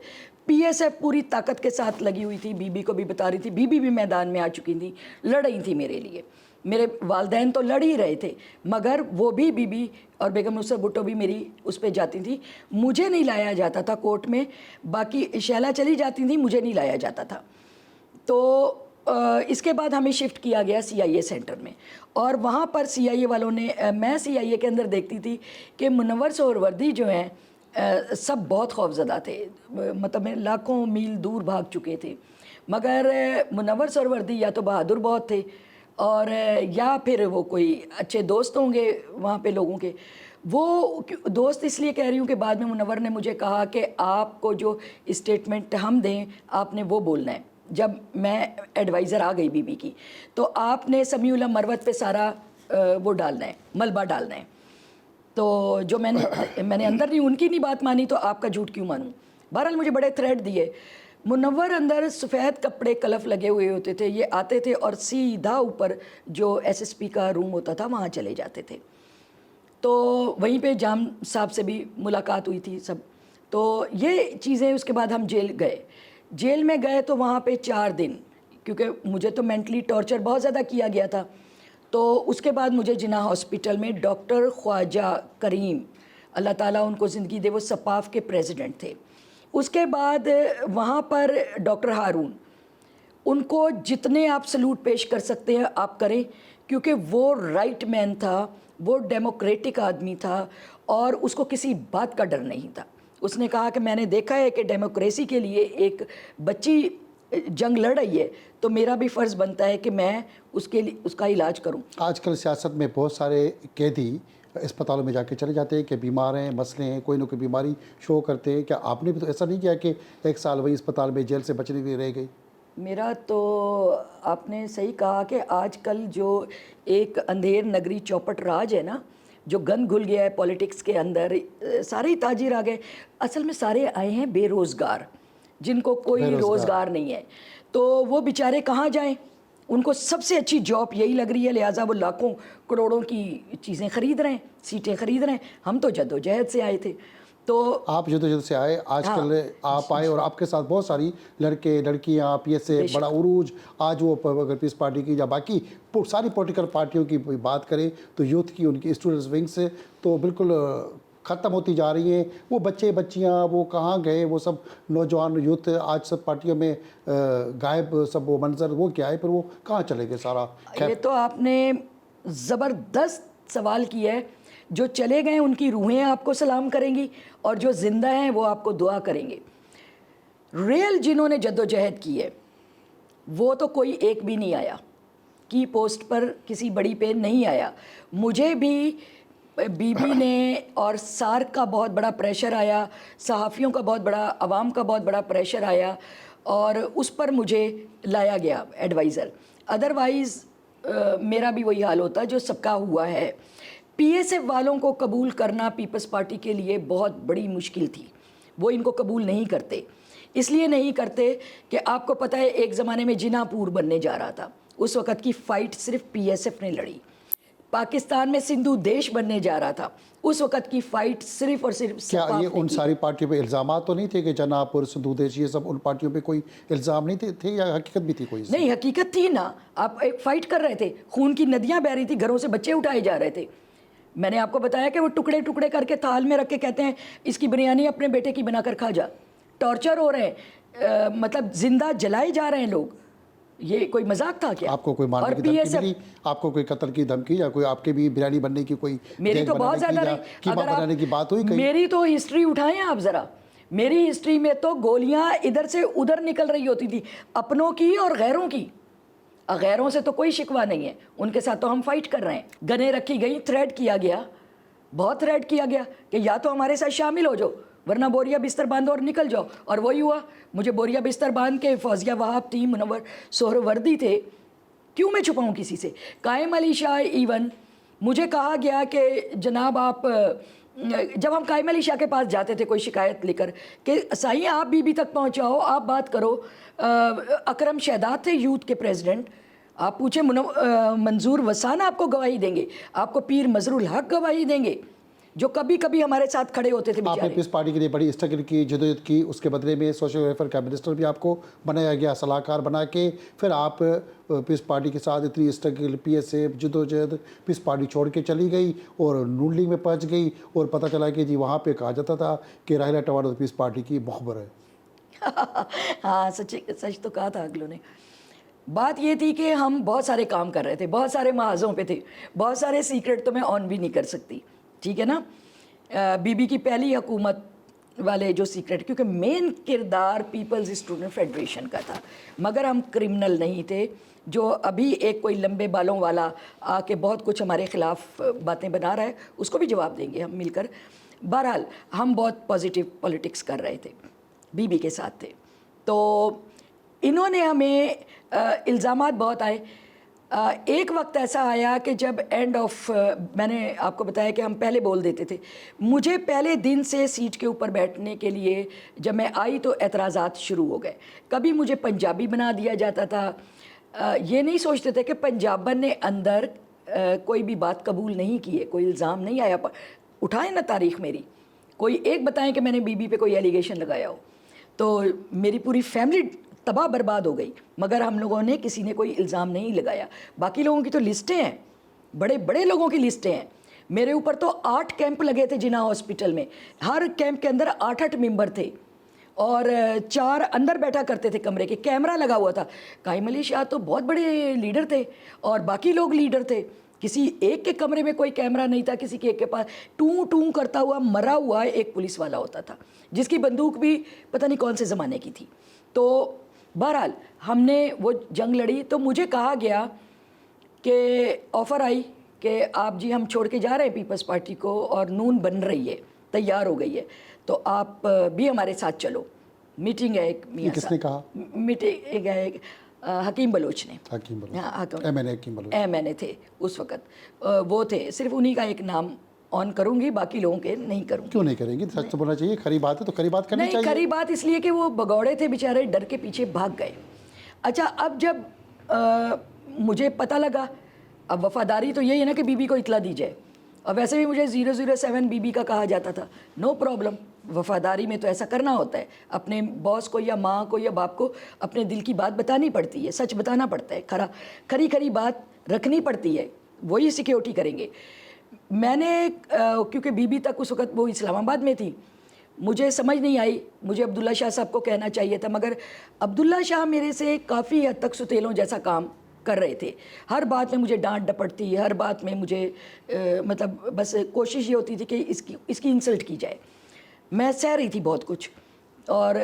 PSF پوری طاقت کے ساتھ لگی ہوئی تھی, بی بی کو بھی بتا رہی تھی, بی بی بھی میدان میں آ چکی تھی, لڑ رہی تھی میرے لیے. میرے والدین تو لڑ ہی رہے تھے, مگر وہ بھی بی بی اور بیگم نصرت بھٹو بھی میری اس پہ جاتی تھی. مجھے نہیں لایا جاتا تھا کورٹ میں, باقی شیلا چلی جاتی تھیں, مجھے نہیں لایا جاتا تھا. تو اس کے بعد ہمیں شفٹ کیا گیا CIA سینٹر میں, اور وہاں پر CIA والوں نے, میں CIA کے اندر دیکھتی تھی کہ منور سہروردی جو ہیں سب بہت خوفزدہ تھے, مطلب لاکھوں میل دور بھاگ چکے تھے, مگر منور سہروردی یا تو بہادر بہت تھے, اور یا پھر وہ کوئی اچھے دوست ہوں گے وہاں پہ لوگوں کے. وہ دوست اس لیے کہہ رہی ہوں کہ بعد میں منور نے مجھے کہا کہ آپ کو جو اسٹیٹمنٹ ہم دیں آپ نے وہ بولنا ہے. جب میں ایڈوائزر آ گئی بی بی کی, تو آپ نے سمیع اللہ مروت پہ سارا وہ ڈالنا ہے, ملبہ ڈالنا ہے. تو جو میں نے اندر نہیں, ان کی نہیں بات مانی, تو آپ کا جھوٹ کیوں مانوں. بہرحال مجھے بڑے تھریٹ دیے. منور اندر سفید کپڑے کلف لگے ہوئے ہوتے تھے, یہ آتے تھے اور سیدھا اوپر جو SSP کا روم ہوتا تھا وہاں چلے جاتے تھے. تو وہیں پہ جام صاحب سے بھی ملاقات ہوئی تھی سب. تو یہ چیزیں, اس کے بعد ہم جیل گئے. جیل میں گئے تو وہاں پہ 4 دن, کیونکہ مجھے تو مینٹلی ٹارچر بہت زیادہ کیا گیا تھا. تو اس کے بعد مجھے جناح ہاسپٹل میں ڈاکٹر خواجہ کریم, اللہ تعالیٰ ان کو زندگی دے, وہ سپاف کے پریزیڈنٹ تھے. اس کے بعد وہاں پر ڈاکٹر ہارون, ان کو جتنے آپ سلوٹ پیش کر سکتے ہیں آپ کریں, کیونکہ وہ رائٹ مین تھا, وہ ڈیموکریٹک آدمی تھا, اور اس کو کسی بات کا ڈر نہیں تھا. اس نے کہا کہ میں نے دیکھا ہے کہ ڈیموکریسی کے لیے ایک بچی جنگ لڑ رہی ہے, تو میرا بھی فرض بنتا ہے کہ میں اس کے لیے اس کا علاج کروں. آج کل سیاست میں بہت سارے قیدی اسپتالوں میں جا کے چلے جاتے ہیں کہ بیمار ہیں, مسئلے ہیں, کوئی نہ کوئی بیماری شو کرتے ہیں. کیا آپ نے بھی تو ایسا نہیں کیا کہ 1 سال وہی اسپتال میں جیل سے بچنے کے لیے رہ گئی؟ میرا تو آپ نے صحیح کہا کہ آج کل جو ایک اندھیر نگری چوپٹ راج ہے نا, جو گند گھل گیا ہے پولیٹکس کے اندر, سارے ہی تاجر آ گئے. اصل میں سارے آئے ہیں بے روزگار, جن کو کوئی روزگار نہیں ہے. تو وہ بیچارے کہاں جائیں, ان کو سب سے اچھی جاب یہی لگ رہی ہے, لہٰذا وہ لاکھوں کروڑوں کی چیزیں خرید رہے ہیں, سیٹیں خرید رہے ہیں. ہم تو جدوجہد سے آئے تھے. تو آپ جدوجہد سے آئے, آج کل آپ آئے اور آپ کے ساتھ بہت ساری لڑکے لڑکیاں, پی ایس سے بڑا عروج. آج وہ اگر پیس پارٹی کی یا باقی ساری پولیٹیکل پارٹیوں کی بات کریں تو یوتھ کی, ان کی اسٹوڈنٹس ونگ سے تو بالکل ختم ہوتی جا رہی ہیں. وہ بچے بچیاں وہ کہاں گئے, وہ سب نوجوان یوتھ آج سب پارٹیوں میں غائب, سب وہ منظر وہ کیا ہے, پھر وہ کہاں چلے گئے سارا؟ یہ تو آپ نے زبردست سوال کیا ہے. جو چلے گئے ان کی روحیں آپ کو سلام کریں گی, اور جو زندہ ہیں وہ آپ کو دعا کریں گے. ریل جنہوں نے جدوجہد کی ہے وہ تو کوئی ایک بھی نہیں آیا, کی پوسٹ پر کسی بڑی پہ نہیں آیا. مجھے بھی بی بی نے اور سارک کا بہت بڑا پریشر آیا, صحافیوں کا بہت بڑا, عوام کا بہت بڑا پریشر آیا, اور اس پر مجھے لایا گیا ایڈوائزر. ادروائز میرا بھی وہی حال ہوتا جو سب کا ہوا ہے. PSF والوں کو قبول کرنا پیپلز پارٹی کے لیے بہت بڑی مشکل تھی. وہ ان کو قبول نہیں کرتے. اس لیے نہیں کرتے کہ آپ کو پتہ ہے ایک زمانے میں جناح پور بننے جا رہا تھا, اس وقت کی فائٹ صرف PSF نے لڑی. پاکستان میں سندھو دیش بننے جا رہا تھا, اس وقت کی فائٹ صرف اور صرف کیا یہ ان ساری پارٹیوں پہ الزامات تو نہیں تھے کہ جناح پور, سندھو دیش, یہ سب ان پارٹیوں پہ کوئی الزام نہیں تھے یا حقیقت بھی تھی کوئی؟ نہیں, حقیقت تھی نا. آپ ایک فائٹ کر رہے تھے, خون کی ندیاں بہہ رہی تھی, گھروں سے بچے اٹھائے جا رہے تھے. میں نے آپ کو بتایا کہ وہ ٹکڑے ٹکڑے کر کے تھال میں رکھ کے کہتے ہیں اس کی بریانی اپنے بیٹے کی بنا کر کھا جا. ٹارچر ہو رہے ہیں, مطلب زندہ جلائے جا رہے ہیں لوگ. یہ کوئی مذاق تھا کیا؟ آپ کو کوئی مارنے کی دھمکی ملی, آپ کو کوئی قتل کی دھمکی یا کوئی آپ کے بھی بریانی بننے کی کوئی میری تو بہت زیادہ رہی. کیما بنانے کی بات ہوئی کہیں؟ میری تو ہسٹری اٹھائیں آپ ذرا. میری ہسٹری میں تو گولیاں ادھر سے ادھر نکل رہی ہوتی تھی, اپنوں کی اور غیروں کی. غیروں سے تو کوئی شکوہ نہیں ہے, ان کے ساتھ تو ہم فائٹ کر رہے ہیں. گنیں رکھی گئی, تھریٹ کیا گیا, بہت تھریٹ کیا گیا کہ یا تو ہمارے ساتھ شامل ہو جاؤ ورنہ بوریا بستر باندھو اور نکل جاؤ. اور وہی ہوا. مجھے بوریا بستر باندھ کے فوزیہ وہاب تھی, منور سہروردی تھے, کیوں میں چھپاؤں کسی سے. قائم علی شاہ ایون مجھے کہا گیا کہ جناب آپ, جب ہم قائم علی شاہ کے پاس جاتے تھے کوئی شکایت لے کر کہ سائیں آپ بی بی تک پہنچاؤ, آپ بات کرو. اکرم شہداد تھے یوتھ کے پریزیڈنٹ, آپ پوچھیں منظور وسان آپ کو گواہی دیں گے, آپ کو پیر مظہر الحق گواہی دیں گے. جو کبھی کبھی ہمارے ساتھ کھڑے ہوتے تھے آپ نے بیچارے. پیپلز پارٹی کے لیے بڑی اسٹرگل کی، جدوجہد کی، اس کے بدلے میں سوشل ویلفیئر کا منسٹر بھی آپ کو بنایا گیا، صلاح کار بنا کے. پھر آپ پیپلز پارٹی کے ساتھ اتنی اسٹرگل، پی ایس اے جدوجہد، پیپلز پارٹی چھوڑ کے چلی گئی اور نون لیگ میں پہنچ گئی، اور پتہ چلا کہ جی وہاں پہ کہا جاتا تھا کہ راہیلہ ٹواڑا پیپلز پارٹی کی مخبر ہے. ہاں سچ تو کہا تھا اگلوں نے. بات یہ تھی کہ ہم بہت سارے کام کر رہے تھے، بہت سارے محاذوں پہ تھے، بہت سارے سیکرٹ تو میں آن بھی نہیں کر سکتی، ٹھیک ہے نا. بی بی کی پہلی حکومت والے جو سیکرٹ، کیونکہ مین کردار پیپلز اسٹوڈنٹ فیڈریشن کا تھا، مگر ہم کرمنل نہیں تھے جو ابھی ایک کوئی لمبے بالوں والا آ کے بہت کچھ ہمارے خلاف باتیں بنا رہا ہے، اس کو بھی جواب دیں گے ہم مل کر. بہرحال ہم بہت پازیٹیو پولیٹکس کر رہے تھے، بی بی کے ساتھ تھے. تو انہوں نے ہمیں الزامات بہت آئے. ایک وقت ایسا آیا کہ جب اینڈ آف، میں نے آپ کو بتایا کہ ہم پہلے بول دیتے تھے. مجھے پہلے دن سے سیٹ کے اوپر بیٹھنے کے لیے جب میں آئی تو اعتراضات شروع ہو گئے. کبھی مجھے پنجابی بنا دیا جاتا تھا. یہ نہیں سوچتے تھے کہ پنجابن نے اندر کوئی بھی بات قبول نہیں کی ہے، کوئی الزام نہیں آیا. اٹھائیں نا تاریخ میری، کوئی ایک بتائیں کہ میں نے بی بی پہ کوئی ایلیگیشن لگایا ہو. تو میری پوری فیملی تباہ برباد ہو گئی، مگر ہم لوگوں نے کسی نے کوئی الزام نہیں لگایا. باقی لوگوں کی تو لسٹیں ہیں، بڑے بڑے لوگوں کی لسٹیں ہیں. میرے اوپر تو 8 کیمپ لگے تھے جناح ہاسپٹل میں، ہر کیمپ کے اندر 8 ممبر تھے اور 4 اندر بیٹھا کرتے تھے کمرے کے، کیمرہ لگا ہوا تھا. قائم علی شاہ تو بہت بڑے لیڈر تھے اور باقی لوگ لیڈر تھے. کسی ایک کے کمرے میں کوئی کیمرہ نہیں تھا، کسی کے ایک کے پاس ٹوں ٹوں کرتا ہوا مرا ہوا ایک پولیس والا ہوتا تھا جس کی بندوق بھی پتہ نہیں کون سے زمانے کی تھی. تو بہرحال ہم نے وہ جنگ لڑی. تو مجھے کہا گیا کہ آفر آئی کہ آپ جی ہم چھوڑ کے جا رہے ہیں پیپلز پارٹی کو اور نون بن رہی ہے، تیار ہو گئی ہے، تو آپ بھی ہمارے ساتھ چلو. میٹنگ ہے ایک میاں کس نے کہا؟ میٹنگ ہے حکیم بلوچ نے. حکیم بلوچ، ہاں ایم این اے حکیم بلوچ، ایم این اے تھے اس وقت. وہ تھے، صرف انہی کا ایک نام آن کروں گی، باقی لوگوں کے نہیں کروں گی. کیوں نہیں کریں گی؟ سچ تو بولنا چاہیے، کھری بات ہے تو کھری بات کرنی نہیں، چاہیے. کھری بات اس لیے کہ وہ بگوڑے تھے بیچارے، ڈر کے پیچھے بھاگ گئے. اچھا اب جب مجھے پتہ لگا، اب وفاداری تو یہی ہے نا کہ بی بی کو اطلاع دی جائے، اور ویسے بھی مجھے 007 بی بی کا کہا جاتا تھا. نو پرابلم، وفاداری میں تو ایسا کرنا ہوتا ہے، اپنے باس کو یا ماں کو یا باپ کو اپنے دل کی بات بتانی پڑتی ہے، سچ بتانا پڑتا ہے، کھری بات رکھنی پڑتی ہے، وہی سیکیورٹی کریں گے. میں نے کیونکہ بی بی تک اس وقت وہ اسلام آباد میں تھی، مجھے سمجھ نہیں آئی. مجھے عبداللہ شاہ صاحب کو کہنا چاہیے تھا، مگر عبداللہ شاہ میرے سے کافی حد تک ستیلوں جیسا کام کر رہے تھے. ہر بات میں مجھے ڈانٹ ڈپٹ تھی، ہر بات میں مجھے مطلب بس کوشش یہ ہوتی تھی کہ اس کی انسلٹ کی جائے. میں سہ رہی تھی بہت کچھ. اور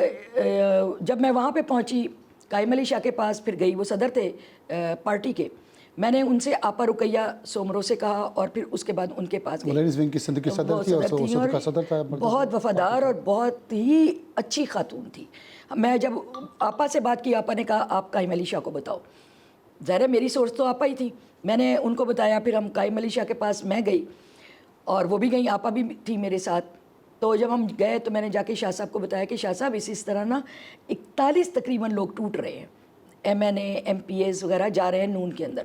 جب میں وہاں پہ پہنچی قائم علی شاہ کے پاس، پھر گئی، وہ صدر تھے پارٹی کے، میں نے ان سے آپا رقیہ سومرو سے کہا اور پھر اس کے بعد ان کے پاس گئی. لیڈیز ونگ کی سندھ کی صدر تھی اور صدر کا صدر تھا، بہت وفادار اور بہت ہی اچھی خاتون تھی. میں جب آپا سے بات کی، آپا نے کہا آپ قائم علی شاہ کو بتاؤ. ظاہر ہے میری سورس تو آپا ہی تھی، میں نے ان کو بتایا. پھر ہم قائم علی شاہ کے پاس میں گئی اور وہ بھی گئیں، آپا بھی تھی میرے ساتھ. تو جب ہم گئے تو میں نے جا کے شاہ صاحب کو بتایا کہ شاہ صاحب اس طرح نا 41 تقریباً لوگ ٹوٹ رہے ہیں، M N A M P s وغیرہ جا رہے ہیں نون کے اندر.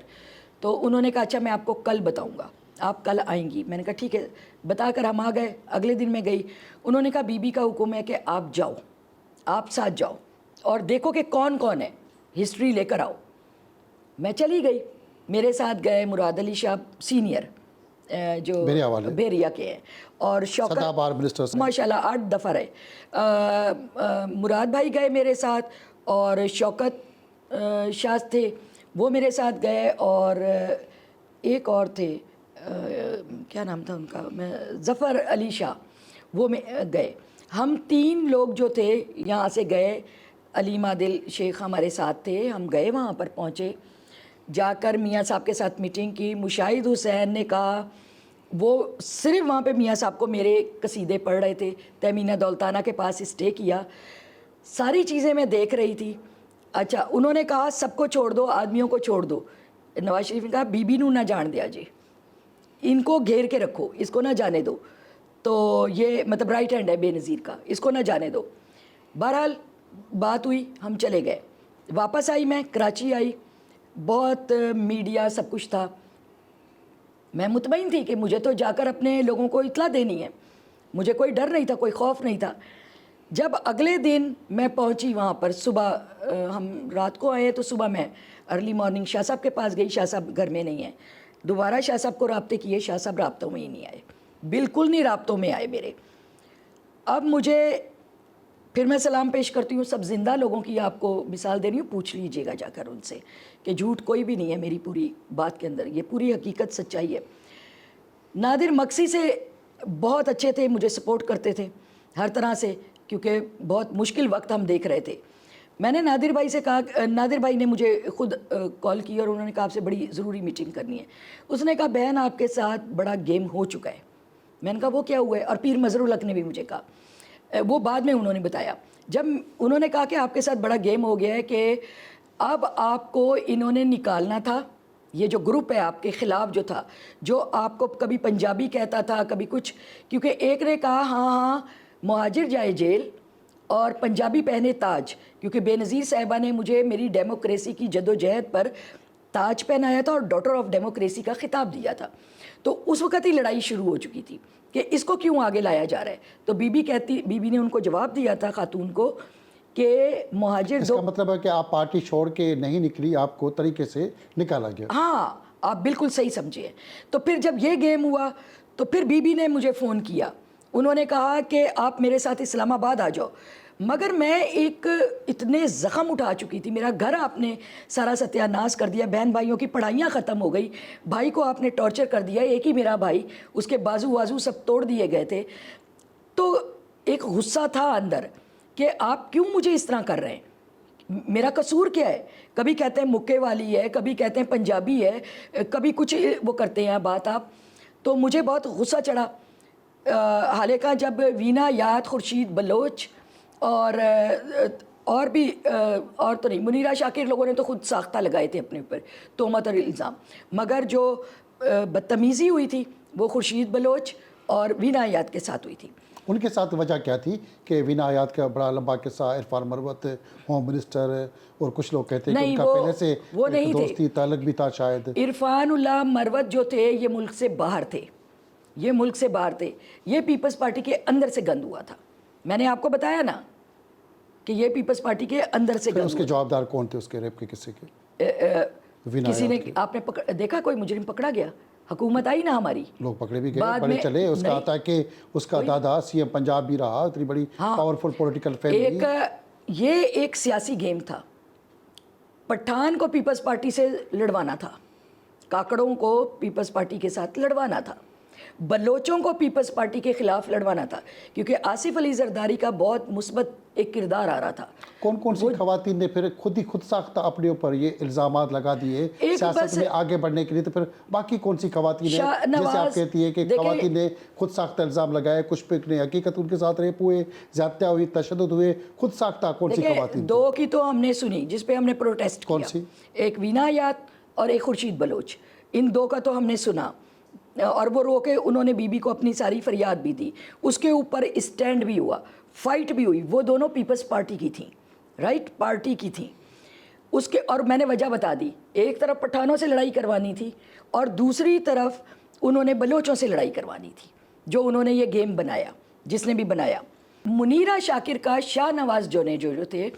تو انہوں نے کہا اچھا میں آپ کو کل بتاؤں گا، آپ کل آئیں گی. میں نے کہا ٹھیک ہے، بتا کر ہم آ گئے. اگلے دن میں گئی، انہوں نے کہا بی بی کا حکم ہے کہ آپ جاؤ، آپ ساتھ جاؤ اور دیکھو کہ کون کون ہے، ہسٹری لے کر آؤ. میں چلی گئی، میرے ساتھ گئے مراد علی شاہ سینئر جو بیریا کے ہیں، اور شوکت ماشاء اللہ 8 دفعہ رہے. مراد بھائی گئے میرے ساتھ اور شوکت شاہ تھے وہ میرے ساتھ گئے، اور ایک اور تھے کیا نام تھا ان کا، میں ظفر علی شاہ، وہ میں گئے. ہم 3 لوگ جو تھے یہاں سے گئے. علیم عادل شیخ ہمارے ساتھ تھے. ہم گئے وہاں پر پہنچے، جا کر میاں صاحب کے ساتھ میٹنگ کی. مشاہد حسین نے کہا، وہ صرف وہاں پہ میاں صاحب کو میرے قصیدے پڑھ رہے تھے. تیمینہ دولتانہ کے پاس اسٹے کیا، ساری چیزیں میں دیکھ رہی تھی. اچھا انہوں نے کہا سب کو چھوڑ دو، آدمیوں کو چھوڑ دو. نواز شریف نے کہا بی بی نو نہ جان دیا جی، ان کو گھیر کے رکھو، اس کو نہ جانے دو. تو یہ مطلب رائٹ ہینڈ ہے بے نظیر کا، اس کو نہ جانے دو. بہرحال بات ہوئی، ہم چلے گئے. واپس آئی، میں کراچی آئی، بہت میڈیا سب کچھ تھا. میں مطمئن تھی کہ مجھے تو جا کر اپنے لوگوں کو اطلاع دینی ہے، مجھے کوئی ڈر نہیں تھا، کوئی خوف نہیں تھا۔ جب اگلے دن میں پہنچی وہاں پر، صبح ہم رات کو آئے تو صبح میں ارلی مارننگ شاہ صاحب کے پاس گئی، شاہ صاحب گھر میں نہیں ہیں۔ دوبارہ شاہ صاحب کو رابطے کیے، شاہ صاحب رابطوں میں ہی نہیں آئے، بالکل نہیں رابطوں میں آئے میرے۔ اب مجھے پھر میں سلام پیش کرتی ہوں، سب زندہ لوگوں کی آپ کو مثال دے رہی ہوں، پوچھ لیجئے گا جا کر ان سے کہ جھوٹ کوئی بھی نہیں ہے میری پوری بات کے اندر، یہ پوری حقیقت سچائی ہے۔ نادر مکسی سے بہت اچھے تھے، مجھے سپورٹ کرتے تھے ہر طرح سے، کیونکہ بہت مشکل وقت ہم دیکھ رہے تھے۔ میں نے نادر بھائی سے کہا، نادر بھائی نے مجھے خود کال کی اور انہوں نے کہا آپ سے بڑی ضروری میٹنگ کرنی ہے۔ اس نے کہا بہن آپ کے ساتھ بڑا گیم ہو چکا ہے۔ میں نے کہا وہ کیا ہوا ہے؟ اور پیر مظہر الحق نے بھی مجھے کہا، وہ بعد میں انہوں نے بتایا، جب انہوں نے کہا کہ آپ کے ساتھ بڑا گیم ہو گیا ہے کہ اب آپ کو انہوں نے نکالنا تھا، یہ جو گروپ ہے آپ کے خلاف جو تھا، جو آپ کو کبھی پنجابی کہتا تھا کبھی کچھ، کیونکہ ایک نے کہا ہاں مہاجر جائے جیل اور پنجابی پہنے تاج، کیونکہ بے نظیر صاحبہ نے مجھے میری ڈیموکریسی کی جد و جہد پر تاج پہنایا تھا اور ڈاٹر آف ڈیموکریسی کا خطاب دیا تھا۔ تو اس وقت ہی لڑائی شروع ہو چکی تھی کہ اس کو کیوں آگے لایا جا رہا ہے۔ تو بی بی نے ان کو جواب دیا تھا خاتون کو کہ مہاجر اس کا مطلب ہے کہ آپ پارٹی چھوڑ کے نہیں نکلی، آپ کو طریقے سے نکالا گیا۔ ہاں آپ بالکل صحیح سمجھے۔ تو پھر جب یہ گیم ہوا تو پھر بی بی نے مجھے فون کیا، انہوں نے کہا کہ آپ میرے ساتھ اسلام آباد آ جاؤ، مگر میں ایک اتنے زخم اٹھا چکی تھی، میرا گھر آپ نے سارا ستیہ ناش کر دیا، بہن بھائیوں کی پڑھائیاں ختم ہو گئی، بھائی کو آپ نے ٹارچر کر دیا، ایک ہی میرا بھائی، اس کے بازو سب توڑ دیے گئے تھے۔ تو ایک غصہ تھا اندر کہ آپ کیوں مجھے اس طرح کر رہے ہیں، میرا قصور کیا ہے؟ کبھی کہتے ہیں مکے والی ہے، کبھی کہتے ہیں پنجابی ہے، کبھی کچھ وہ کرتے ہیں بات آپ۔ تو مجھے بہت غصہ چڑھا، حالانکہ جب وینا یاد، خورشید بلوچ اور بھی اور تو نہیں، منیرہ شاکر لوگوں نے تو خود ساختہ لگائے تھے اپنے اوپر تہمت اور الزام، مگر جو بدتمیزی ہوئی تھی وہ خورشید بلوچ اور وینا یاد کے ساتھ ہوئی تھی۔ ان کے ساتھ وجہ کیا تھی کہ وینا آیات کا بڑا لمبا قصہ، عرفان مروت ہوم منسٹر، اور کچھ لوگ کہتے ہیں کہ ان کا پہلے سے ایک دوستی تعلق بھی تھا شاید۔ عرفان اللہ مروت جو تھے یہ ملک سے باہر تھے، یہ ملک سے باہر تھے، یہ پیپلز پارٹی کے اندر سے گند ہوا تھا۔ میں نے آپ کو بتایا نا کہ یہ پیپلز پارٹی کے اندر سے گند اس کے جوابدار کون تھے اس کے ریپ کے قصے کے؟ کسی نے آپ نے دیکھا کوئی مجرم پکڑا گیا؟ حکومت آئی نا ہماری، لوگ پکڑے بھی گئے، بڑے چلے، اس کا آتا ہے کہ اس کا دادا سی ایم پنجاب بھی رہا، اتنی بڑی پاورفل پولیٹیکل فیملی۔ یہ ایک سیاسی گیم تھا، پٹھان کو پیپلز پارٹی سے لڑوانا تھا، کاکڑوں کو پیپلز پارٹی کے ساتھ لڑوانا تھا، بلوچوں کو پیپلز پارٹی کے خلاف لڑوانا تھا، کیونکہ آصف علی زرداری کا بہت مثبت ایک کردار آ رہا تھا۔ کون سی خواتین نے پھر خود ساختہ اپنے اوپر یہ الزامات لگا دیے سیاست میں آگے بڑھنے کے لیے؟ تو پھر باقی کون سی خواتین ہیں جیسے آپ کہتی ہیں کہ خواتین نے خود ساختہ الزام لگائے، کچھ پہ نے حقیقت ان کے ساتھ ریپ ہوئے، زیادتیاں ہوئی، تشدد ہوئے، خود ساختہ کون سی خواتین؟ دو کی تو ہم نے سنی جس پہ ہم نے پروٹیسٹ کیا، کون سی؟ ایک وینا یاد اور ایک خورشید بلوچ، ان دو کا تو ہم نے سنا، اور وہ رو کے انہوں نے بی بی کو اپنی ساری فریاد بھی دی، اس کے اوپر اسٹینڈ بھی ہوا، فائٹ بھی ہوئی، وہ دونوں پیپلز پارٹی کی تھیں، رائٹ، پارٹی کی تھیں اس کے۔ اور میں نے وجہ بتا دی، ایک طرف پٹھانوں سے لڑائی کروانی تھی اور دوسری طرف انہوں نے بلوچوں سے لڑائی کروانی تھی، جو انہوں نے یہ گیم بنایا، جس نے بھی بنایا۔ منیرہ شاکر کا شاہ نواز جو تھے،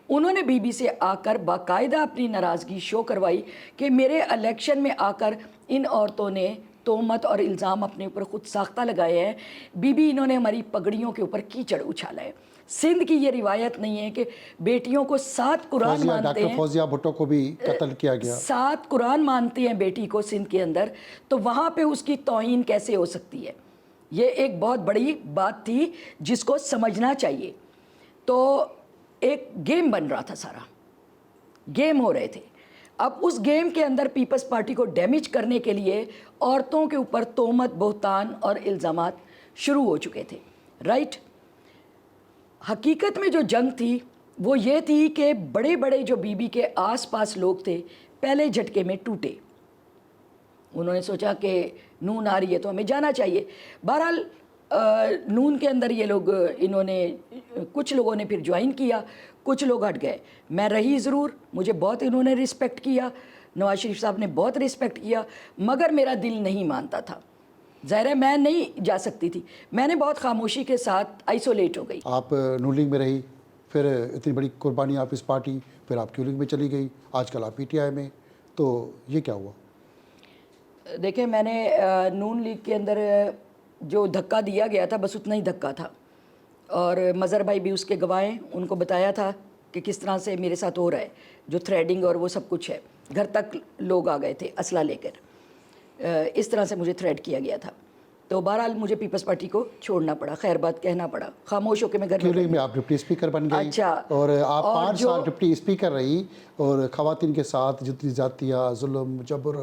انہوں نے بی بی سے آ کر باقاعدہ اپنی ناراضگی شو کروائی کہ میرے الیکشن میں آ کر ان عورتوں نے تہمت اور الزام اپنے اوپر خود ساختہ لگائے ہیں، بی بی انہوں نے ہماری پگڑیوں کے اوپر کیچڑ اچھالا ہے۔ سندھ کی یہ روایت نہیں ہے کہ بیٹیوں کو 7 قرآن مانتے ہیں، ڈاکٹر فوزیہ بھٹو کو بھی قتل کیا گیا، 7 قرآن مانتے ہیں بیٹی کو سندھ کے اندر، تو وہاں پہ اس کی توہین کیسے ہو سکتی ہے؟ یہ ایک بہت بڑی بات تھی جس کو سمجھنا چاہیے۔ تو ایک گیم بن رہا تھا، سارا گیم ہو رہے تھے۔ اب اس گیم کے اندر پیپلز پارٹی کو ڈیمیج کرنے کے لیے عورتوں کے اوپر تہمت، بہتان اور الزامات شروع ہو چکے تھے، رائٹ۔ حقیقت میں جو جنگ تھی وہ یہ تھی کہ بڑے بڑے جو بی بی کے آس پاس لوگ تھے پہلے جھٹکے میں ٹوٹے، انہوں نے سوچا کہ نون آ رہی ہے تو ہمیں جانا چاہیے۔ بہرحال نون کے اندر یہ لوگ، انہوں نے کچھ لوگوں نے پھر جوائن کیا، کچھ لوگ ہٹ گئے، میں رہی ضرور، مجھے بہت انہوں نے رسپیکٹ کیا، نواز شریف صاحب نے بہت رسپیکٹ کیا، مگر میرا دل نہیں مانتا تھا. ظاہر ہے میں نہیں جا سکتی تھی، میں نے بہت خاموشی کے ساتھ آئسولیٹ ہو گئی. آپ نون لیگ میں رہی، پھر اتنی بڑی قربانی آپ اس پارٹی، پھر آپ کیو لیگ میں چلی گئی، آج کل آپ پی ٹی آئی میں، تو یہ کیا ہوا؟ دیکھیں میں نے نون لیگ کے اندر جو دھکا دیا گیا تھا بس اتنا ہی دھکا تھا، اور مظہر بھائی بھی اس کے گواہ ہیں، ان کو بتایا تھا کہ کس طرح سے میرے ساتھ ہو رہا ہے، جو تھریڈنگ اور وہ سب کچھ ہے. گھر تک لوگ آ گئے تھے اسلحہ لے کر، اس طرح سے مجھے تھریڈ کیا گیا تھا. تو بہرحال مجھے پیپلز پارٹی کو چھوڑنا پڑا، خیر بات کہنا پڑا، خاموش ہو کے میں گھر کیو میں لیگ میں آپ ڈپٹی اسپیکر بن گئی، اچھا، اور آپ اور 5 سال ڈپٹی اسپیکر رہی، اور خواتین کے ساتھ جتنی زیادتیاں، ظلم، جبر،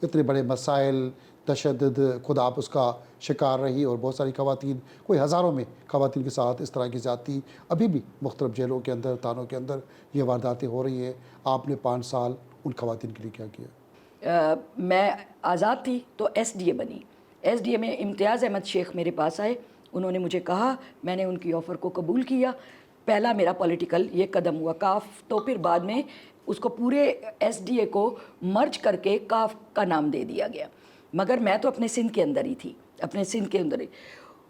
اتنے بڑے مسائل، تشدد، خود آپ اس کا شکار رہی، اور بہت ساری خواتین، کوئی ہزاروں میں خواتین کے ساتھ اس طرح کی زیادتی ابھی بھی مختلف جیلوں کے اندر، تھانوں کے اندر یہ وارداتیں ہو رہی ہیں. آپ نے 5 سال ان خواتین کے لیے کیا کیا؟ میں آزاد تھی تو ایس ڈی اے بنی. ایس ڈی اے میں امتیاز احمد شیخ میرے پاس آئے، انہوں نے مجھے کہا، میں نے ان کی آفر کو قبول کیا. پہلا میرا پولیٹیکل یہ قدم ہوا. کاف تو پھر بعد میں اس کو پورے ایس ڈی اے کو مرج کر کے کاف کا نام دے دیا گیا، مگر میں تو اپنے سندھ کے اندر ہی تھی، اپنے سندھ کے اندر ہی.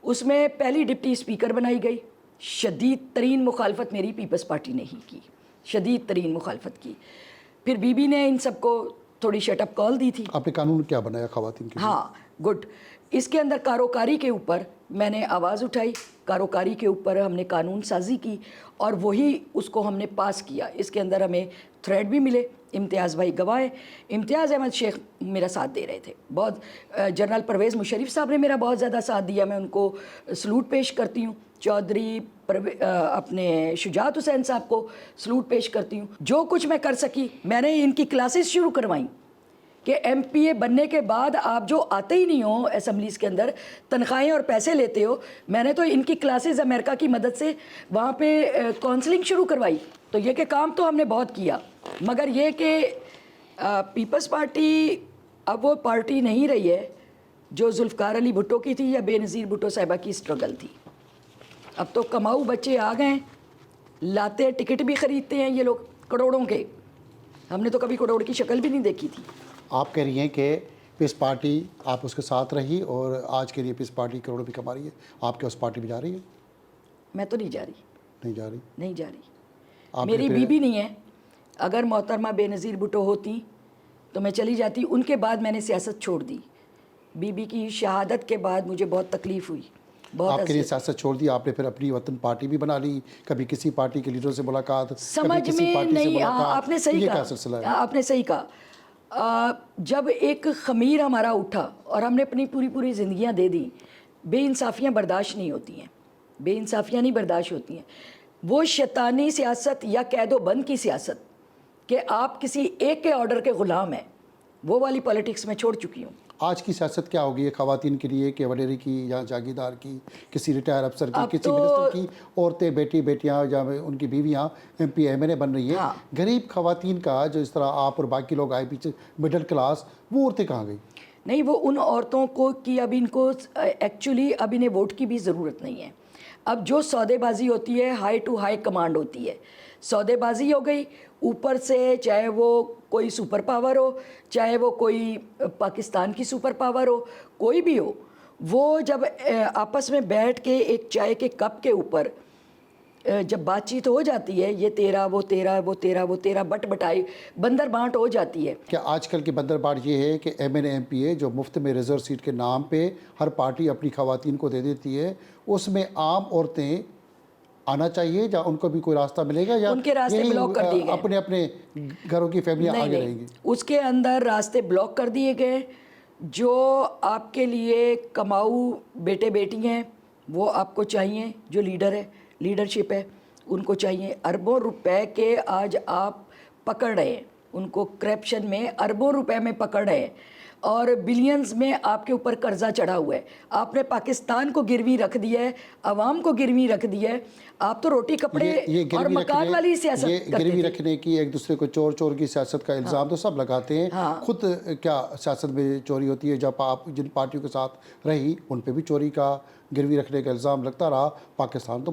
اس میں پہلی ڈپٹی اسپیکر بنائی گئی. شدید ترین مخالفت میری پیپلز پارٹی نے ہی کی، شدید ترین مخالفت کی. پھر بی بی نے ان سب کو تھوڑی شٹ اپ کال دی تھی. آپ نے قانون کیا بنایا خواتین کے لیے؟ ہاں گڈ. اس کے اندر کاروکاری کے اوپر میں نے آواز اٹھائی، کاروکاری کے اوپر ہم نے قانون سازی کی، اور وہی اس کو ہم نے پاس کیا. اس کے اندر ہمیں تھریڈ بھی ملے. امتیاز بھائی گواہ ہیں، امتیاز احمد شیخ میرا ساتھ دے رہے تھے بہت. جنرل پرویز مشرف صاحب نے میرا بہت زیادہ ساتھ دیا، میں ان کو سلوٹ پیش کرتی ہوں. چودھری اپنے شجاعت حسین صاحب کو سلوٹ پیش کرتی ہوں. جو کچھ میں کر سکی، میں نے ان کی کلاسز شروع کروائیں کہ ایم پی اے بننے کے بعد آپ جو آتے ہی نہیں ہو اسمبلیز کے اندر، تنخواہیں اور پیسے لیتے ہو. میں نے تو ان کی کلاسز امریکہ کی مدد سے وہاں پہ کونسلنگ شروع کروائی. تو یہ کہ کام تو ہم نے بہت کیا، مگر یہ کہ پیپلز پارٹی اب وہ پارٹی نہیں رہی ہے جو ذوالفقار علی بھٹو کی تھی یا بے نظیر بھٹو صاحبہ کی اسٹرگل تھی. اب تو کماؤ بچے آ گئے، لاتے ٹکٹ بھی خریدتے ہیں یہ لوگ کروڑوں کے. ہم نے تو کبھی کروڑ کی شکل بھی نہیں دیکھی تھی. آپ کہہ رہی ہیں کہ پیس پارٹی آپ اس کے ساتھ رہی، اور آج کے لیے پیس پارٹی کروڑوں بھی کما رہی ہے، آپ کیا اس پارٹی میں جا رہی ہیں؟ میں تو نہیں جا رہی، نہیں جا رہی؟ نہیں جا رہی. آپ میری نے بیوی نہیں ہے. اگر محترمہ بے نظیر بھٹو ہوتی تو میں چلی جاتی. ان کے بعد میں نے سیاست چھوڑ دی. بیوی کی شہادت کے بعد مجھے بہت تکلیف ہوئی، بہت آپ کے لیے اذیت. سیاست چھوڑ دی، آپ نے پھر اپنی وطن پارٹی بھی بنا لی، کبھی کسی پارٹی کے لیڈر سے ملاقات، کبھی سمجھ کسی میں پارٹی سے نہیں. ملاقات، آپ نے صحیح یہ کہا، کیا سلسلہ ہے؟ آپ نے صحیح کہا. جب ایک خمیر ہمارا اٹھا اور ہم نے اپنی پوری زندگیاں دے دیں، بے انصافیاں برداشت نہیں ہوتی ہیں، بے انصافیاں نہیں برداشت ہوتی ہیں. وہ شیطانی سیاست یا قید و بند کی سیاست کہ آپ کسی ایک کے آرڈر کے غلام ہیں، وہ والی پالیٹکس میں چھوڑ چکی ہوں. آج کی سیاست کیا ہوگی ہے خواتین کے لیے کہ وڈیری کی یا جاگیردار کی، کسی ریٹائر افسر کی، اب کسی تو منسٹر کی، عورتیں، بیٹیاں یا ان کی بیویاں ایم پی ایم این اے بن رہی ہیں. ہاں. غریب خواتین کا جو اس طرح آپ اور باقی لوگ آئے پیچھے مڈل کلاس، وہ عورتیں کہاں گئی؟ نہیں، وہ ان عورتوں کو کی اب ان کو ایکچولی اب انہیں ووٹ کی بھی ضرورت نہیں ہے. اب جو سودے بازی ہوتی ہے، ہائی ٹو ہائی کمانڈ ہوتی ہے. سودے بازی ہو گئی اوپر سے، چاہے وہ کوئی سپر پاور ہو، چاہے وہ کوئی پاکستان کی سپر پاور ہو، کوئی بھی ہو. وہ جب آپس میں بیٹھ کے ایک چائے کے کپ کے اوپر جب بات چیت ہو جاتی ہے، یہ تیرا وہ تیرا وہ تیرا وہ تیرا، بٹ بٹائی بندر بانٹ ہو جاتی ہے. کہ آج کل کی بندر بانٹ یہ ہے کہ M N A M P A جو مفت میں ریزرو سیٹ کے نام پہ ہر پارٹی اپنی خواتین کو دے دیتی ہے، اس میں عام عورتیں آنا چاہیے، یا ان کو بھی کوئی راستہ ملے گا، یا ان کے راستے بلاک کر دیے گئے. اپنے اپنے گھروں کی فیملیاں آگے نہیں رہیں گی؟ اس کے اندر راستے بلاک کر دیے گئے. جو آپ کے لیے کماؤ بیٹے بیٹی ہیں وہ آپ کو چاہیے، جو لیڈر ہے، لیڈرشپ ہے، ان کو چاہیے. اربوں روپے کے آج آپ پکڑ رہے ہیں ان کو، کرپشن میں اربوں روپے میں پکڑ رہے ہیں، اور بلینز میں آپ کے اوپر قرضہ چڑھا ہوا ہے. آپ نے پاکستان کو گروی رکھ دیا ہے، عوام کو گروی رکھ دیا ہے. آپ تو روٹی کپڑے اور مکان والی سیاست یہ کرتے گروی تھے. رکھنے کی، ایک دوسرے کو چور کی سیاست کا الزام تو سب لگاتے ہیں. خود کیا سیاست میں چوری ہوتی ہے؟ جب آپ جن پارٹیوں کے ساتھ رہی ان پہ بھی چوری کا، گروی رکھنے کا الزام لگتا رہا. پاکستان تو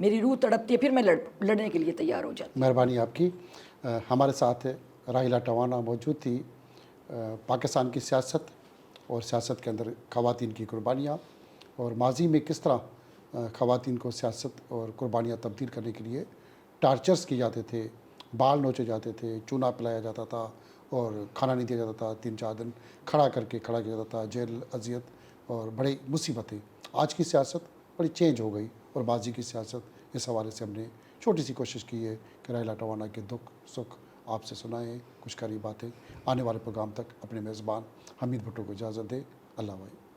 میری روح تڑپتی ہے، پھر میں لڑنے کے لیے تیار ہو جاتی مہربانی آپ کی. ہمارے ساتھ راحیلہ ٹوانا موجود تھی. پاکستان کی سیاست اور سیاست کے اندر خواتین کی قربانیاں، اور ماضی میں کس طرح خواتین کو سیاست اور قربانیاں تبدیل کرنے کے لیے ٹارچرز کیے جاتے تھے، بال نوچے جاتے تھے، چونا پلایا جاتا تھا اور کھانا نہیں دیا جاتا تھا، 3-4 دن کھڑا کیا جاتا تھا، جیل، اذیت اور بڑی مصیبتیں. آج کی سیاست بڑی چینج ہو گئی، اور ماضی کی سیاست اس حوالے سے ہم نے چھوٹی سی کوشش کی ہے کہ راحیلہ ٹوانا کے دکھ سکھ آپ سے سنائیں، کچھ کاری باتیں. آنے والے پروگرام تک اپنے میزبان حمید بھٹو کو اجازت دیں. اللہ حافظ.